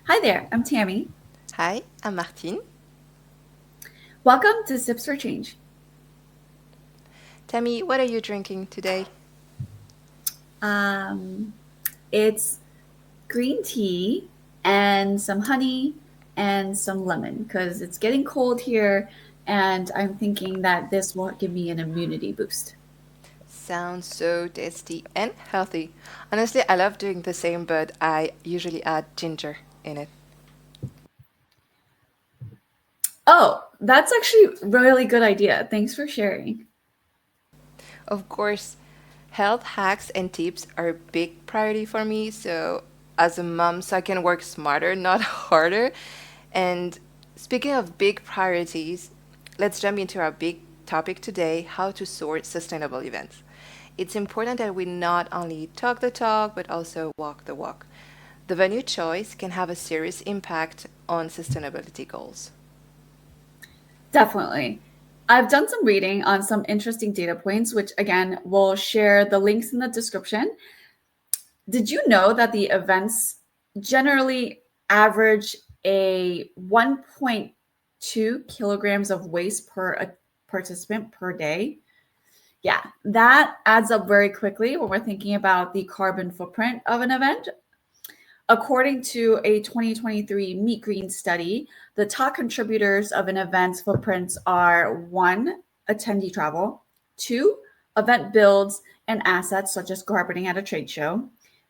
Hi there, I'm Tammy. Hi, I'm Martine. Welcome to Sips for Change. Tammy, what are you drinking today? Um, it's green tea and some honey and some lemon because it's getting cold here, and I'm thinking that this will give me an immunity boost. Sounds so tasty and healthy. Honestly, I love doing the same, but I usually add ginger in it. Oh, that's actually a really good idea. Thanks for sharing. Of course, health hacks and tips are a big priority for me. So, as a mom, so I can work smarter, not harder. And speaking of big priorities, let's jump into our big topic today: how to source sustainable events. It's important that we not only talk the talk, but also walk the walk. The venue choice can have a serious impact on sustainability goals. Definitely. I've done some reading on some interesting data points, which again, we'll share the links in the description. Did you know that the events generally average a 1.2 kilograms of waste per participant per day? Yeah, that adds up very quickly when we're thinking about the carbon footprint of an event. According to a 2023 Meet Green study, the top contributors of an event's footprints are one, attendee travel, two, event builds and assets such as carpeting at a trade show,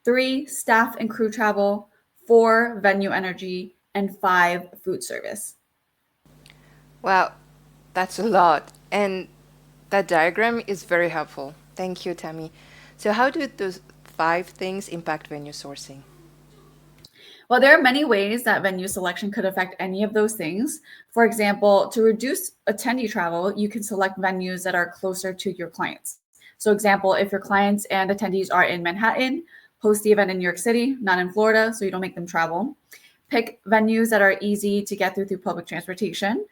three, staff and crew travel, four, venue energy, and five, food service. Wow, that's a lot. And that diagram is very helpful. Thank you, Tammy. So, how do those five things impact venue sourcing? Well, there are many ways that venue selection could affect any of those things. For example, to reduce attendee travel, you can select venues that are closer to your clients. So, example, if your clients and attendees are in Manhattan, host the event in New York City, not in Florida, so you don't make them travel. Pick venues that are easy to get through public transportation.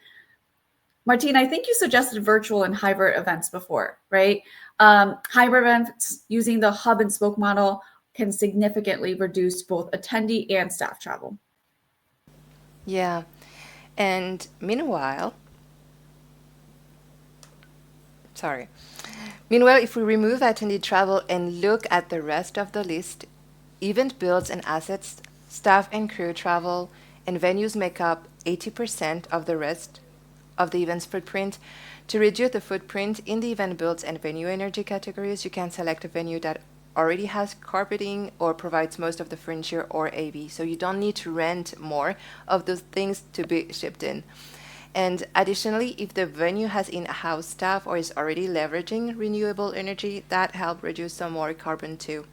Martine, I think you suggested virtual and hybrid events before, right? Hybrid events using the hub and spoke model can significantly reduce both attendee and staff travel. Yeah. And meanwhile, sorry. Meanwhile, if we remove attendee travel and look at the rest of the list, event builds and assets, staff and crew travel, and venues make up 80% of the rest of the event's footprint. To reduce the footprint in the event builds and venue energy categories, you can select a venue that already has carpeting or provides most of the furniture or AV. So you don't need to rent more of those things to be shipped in. And additionally, if the venue has in-house staff or is already leveraging renewable energy, that help reduce some more carbon too.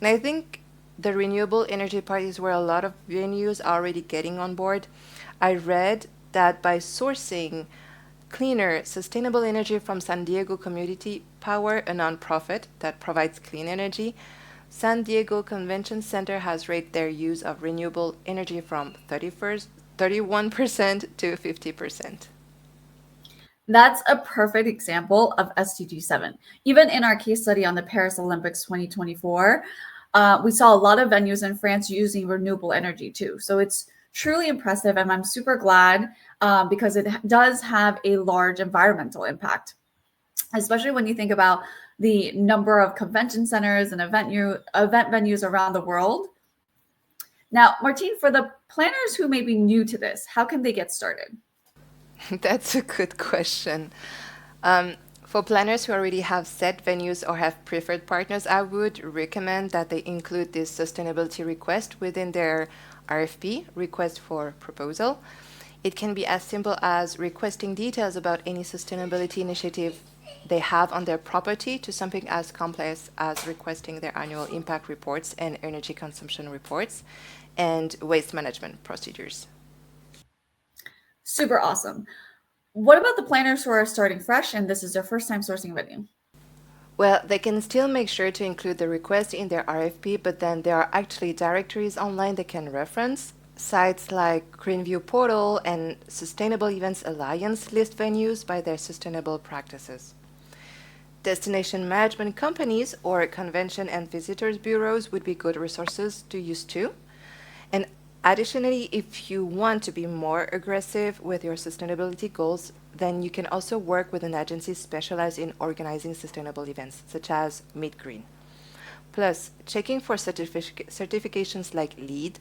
And I think the renewable energy part is where a lot of venues are already getting on board. I read that by sourcing cleaner, sustainable energy from San Diego Community Power, a nonprofit that provides clean energy, San Diego Convention Center has rated their use of renewable energy from 31% to 50%. That's a perfect example of SDG7. Even in our case study on the Paris Olympics 2024, we saw a lot of venues in France using renewable energy too. So it's truly impressive, and I'm super glad because it does have a large environmental impact, especially when you think about the number of convention centers and event venues around the world. Now, Martine, for the planners who may be new to this, how can they get started? That's a good question. Um, for planners who already have set venues or have preferred partners, I would recommend that they include this sustainability request within their RFP, request for proposal. It can be as simple as requesting details about any sustainability initiative they have on their property to something as complex as requesting their annual impact reports and energy consumption reports and waste management procedures. Super awesome. What about the planners who are starting fresh and this is their first time sourcing a venue? Well, they can still make sure to include the request in their RFP, but then there are actually directories online they can reference. Sites like Greenview Portal and Sustainable Events Alliance list venues by their sustainable practices. Destination management companies or convention and visitors bureaus would be good resources to use too. And Additionally, if you want to be more aggressive with your sustainability goals, then you can also work with an agency specialized in organizing sustainable events, such as Meet Green. Plus, checking for certifications like LEED,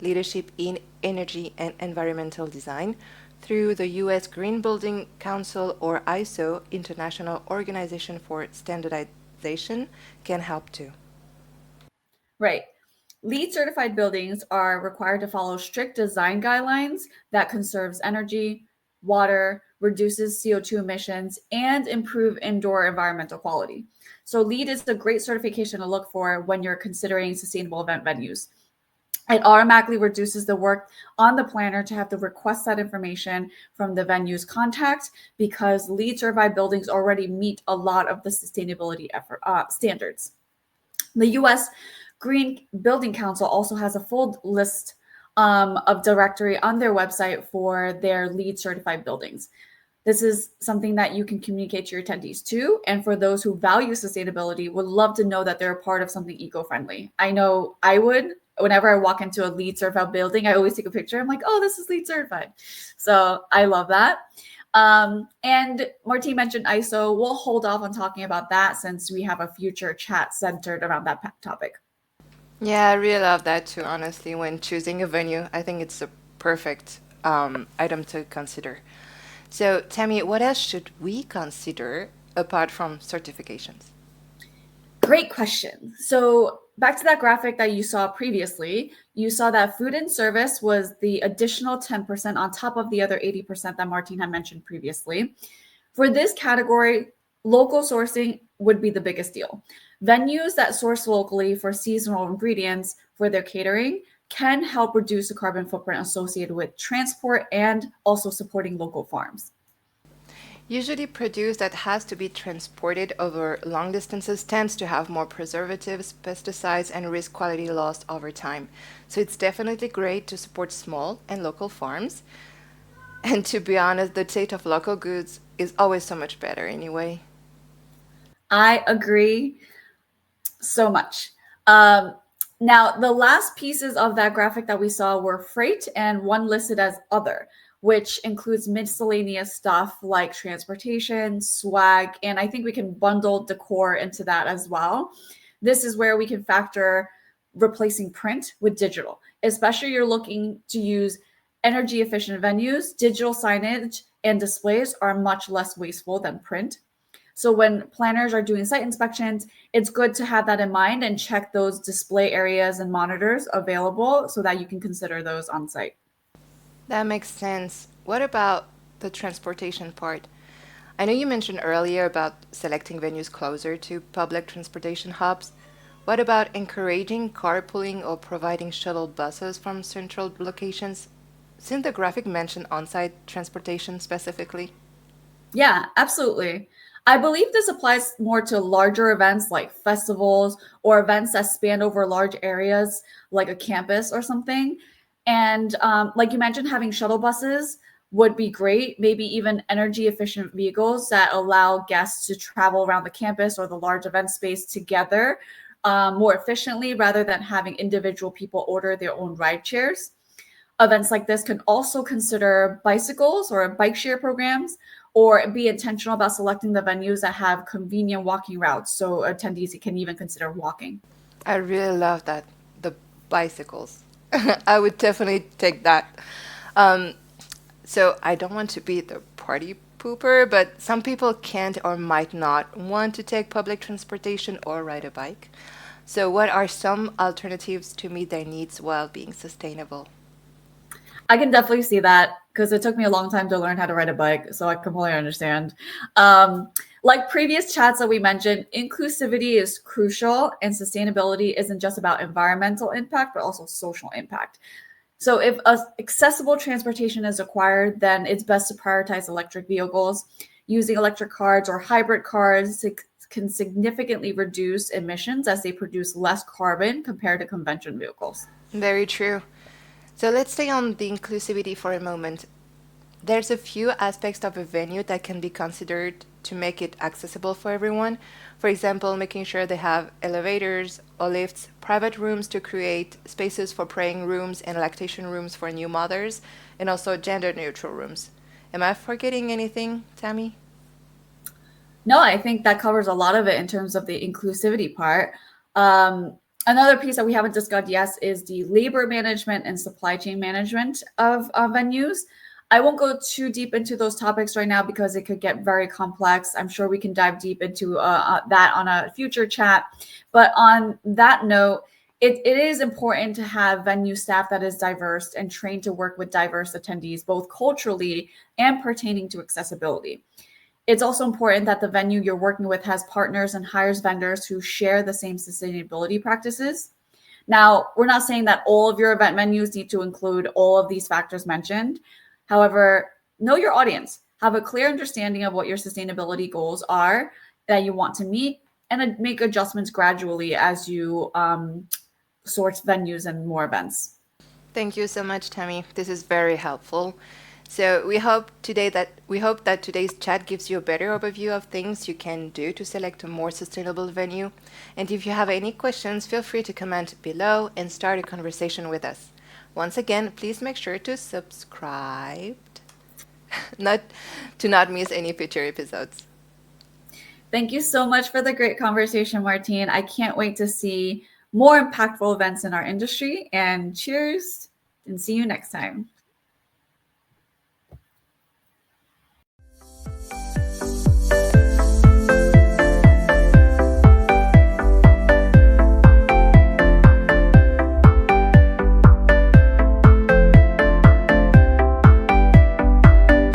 Leadership in Energy and Environmental Design, through the US Green Building Council or ISO, International Organization for Standardization, can help too. Right. LEED certified buildings are required to follow strict design guidelines that conserves energy, water, reduces CO2 emissions, and improve indoor environmental quality. So LEED is a great certification to look for when you're considering sustainable event venues. It automatically reduces the work on the planner to have to request that information from the venue's contact because LEED certified buildings already meet a lot of the sustainability standards. The US Green Building Council also has a full list of directory on their website for their LEED certified buildings. This is something that you can communicate to your attendees too. And for those who value sustainability, would love to know that they're a part of something eco-friendly. I know I would. Whenever I walk into a LEED certified building, I always take a picture. I'm like, oh, this is LEED certified. So I love that. And Martine mentioned ISO. We'll hold off on talking about that since we have a future chat centered around that topic. Yeah, I really love that too, honestly. When choosing a venue, I think it's a perfect item to consider. So, Tammy, what else should we consider apart from certifications? Great question. So back to that graphic that you saw previously, you saw that food and service was the additional 10% on top of the other 80% that Martine had mentioned previously. For this category, local sourcing would be the biggest deal. Venues that source locally for seasonal ingredients for their catering can help reduce the carbon footprint associated with transport and also supporting local farms. Usually, produce that has to be transported over long distances tends to have more preservatives, pesticides, and risk quality loss over time. So, it's definitely great to support small and local farms. And to be honest, the taste of local goods is always so much better anyway. I agree so much. Um, Now, the last pieces of that graphic that we saw were freight and one listed as other, which includes miscellaneous stuff like transportation, swag, and I think we can bundle decor into that as well. This is where we can factor replacing print with digital, especially you're looking to use energy efficient venues. Digital signage and displays are much less wasteful than print. So when planners are doing site inspections, it's good to have that in mind and check those display areas and monitors available so that you can consider those on site. That makes sense. What about the transportation part? I know you mentioned earlier about selecting venues closer to public transportation hubs. What about encouraging carpooling or providing shuttle buses from central locations? Since the graphic mentioned on-site transportation specifically. Yeah, absolutely. I believe this applies more to larger events like festivals or events that span over large areas like a campus or something. And like you mentioned, having shuttle buses would be great, maybe even energy efficient vehicles that allow guests to travel around the campus or the large event space together more efficiently rather than having individual people order their own ride shares. Events like this can also consider bicycles or bike share programs or be intentional about selecting the venues that have convenient walking routes so attendees can even consider walking. I really love that. The bicycles. I would definitely take that. Um, so I don't want to be the party pooper, but some people can't or might not want to take public transportation or ride a bike. So what are some alternatives to meet their needs while being sustainable? I can definitely see that because it took me a long time to learn how to ride a bike, so I completely understand. Like previous chats that we mentioned, inclusivity is crucial, and sustainability isn't just about environmental impact, but also social impact. So, if accessible transportation is required, then it's best to prioritize electric vehicles. Using electric cars or hybrid cars can significantly reduce emissions as they produce less carbon compared to conventional vehicles. Very true. So let's stay on the inclusivity for a moment. There's a few aspects of a venue that can be considered to make it accessible for everyone. For example, making sure they have elevators, or lifts, private rooms to create spaces for praying rooms and lactation rooms for new mothers, and also gender neutral rooms. Am I forgetting anything, Tammy? No, I think that covers a lot of it in terms of the inclusivity part. Another piece that we haven't discussed yet is the labor management and supply chain management of venues. I won't go too deep into those topics right now because it could get very complex. I'm sure we can dive deep into that on a future chat. But on that note, it is important to have venue staff that is diverse and trained to work with diverse attendees, both culturally and pertaining to accessibility. It's also important that the venue you're working with has partners and hires vendors who share the same sustainability practices. Now, we're not saying that all of your event venues need to include all of these factors mentioned. However, know your audience, have a clear understanding of what your sustainability goals are that you want to meet, and make adjustments gradually as you source venues and more events. Thank you so much, Tammy. This is very helpful. So we hope that today's chat gives you a better overview of things you can do to select a more sustainable venue. And if you have any questions, feel free to comment below and start a conversation with us. Once again, please make sure to subscribe not to not miss any future episodes. Thank you so much for the great conversation, Martine. I can't wait to see more impactful events in our industry. And cheers, and see you next time.